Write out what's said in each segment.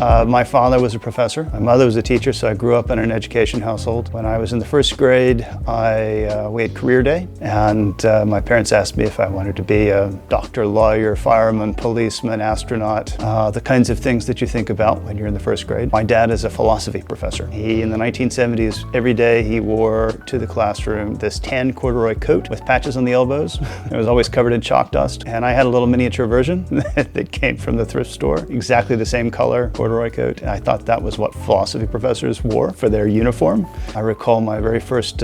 My father was a professor. My mother was a teacher, so I grew up in an education household. When I was in the first grade, we had career day, and my parents asked me if I wanted to be a doctor, lawyer, fireman, policeman, astronaut, the kinds of things that you think about when you're in the first grade. My dad is a philosophy professor. He, in the 1970s, every day he wore to the classroom this tan corduroy coat with patches on the elbows. It was always covered in chalk dust, and I had a little miniature version that came from the thrift store, exactly the same color corduroy coat. And I thought that was what philosophy professors wore for their uniform. I recall my very first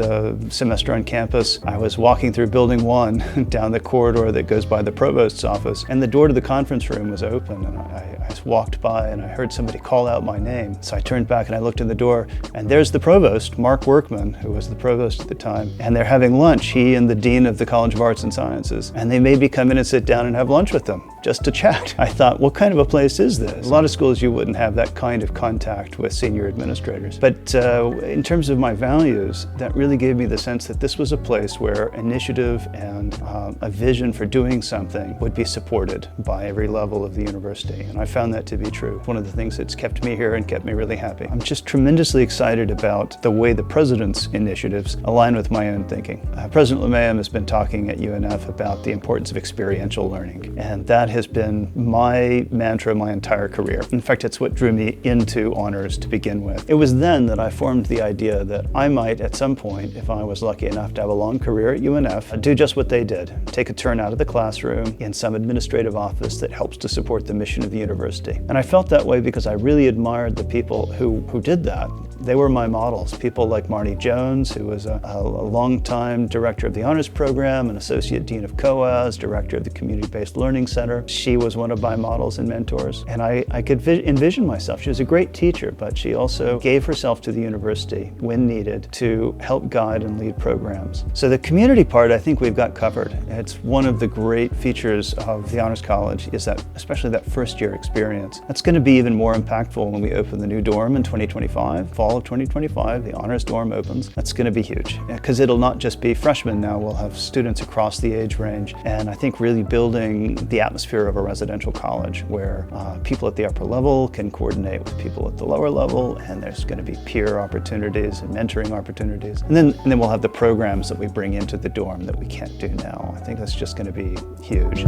semester on campus. I was walking through Building 1 down the corridor that goes by the provost's office, and the door to the conference room was open, and I just walked by and I heard somebody call out my name. So I turned back and I looked in the door, and there's the provost, Mark Workman, who was the provost at the time, and they're having lunch, he and the dean of the College of Arts and Sciences, and they made me come in and sit down and have lunch with them, just to chat. I thought, what kind of a place is this? A lot of schools you wouldn't have that kind of contact with senior administrators. But in terms of my values, that really gave me the sense that this was a place where initiative and a vision for doing something would be supported by every level of the university. And I found that to be true. One of the things that's kept me here and kept me really happy. I'm just tremendously excited about the way the president's initiatives align with my own thinking. President LeMayhem has been talking at UNF about the importance of experiential learning, and that has been my mantra my entire career. In fact, it's what drew me into honors to begin with. It was then that I formed the idea that I might, at some point, if I was lucky enough to have a long career at UNF, do just what they did. Take a turn out of the classroom in some administrative office that helps to support the mission of the university. And I felt that way because I really admired the people who did that. They were my models. People like Marnie Jones, who was a long-time director of the honors program, an associate dean of COAS, director of the Community-Based Learning Center. She was one of my models and mentors. And I could envision myself. She was a great teacher, but she also gave herself to the university when needed to help guide and lead programs. So the community part, I think we've got covered. It's one of the great features of the Honors College is that, especially that first year experience. That's going to be even more impactful when we open the new dorm in 2025, fall of 2025, the honors dorm opens. That's going to be huge because it'll not just be freshmen now, we'll have students across the age range, and I think really building the atmosphere of a residential college where people at the upper level can coordinate with people at the lower level, and there's going to be peer opportunities and mentoring opportunities. And then we'll have the programs that we bring into the dorm that we can't do now. I think that's just going to be huge.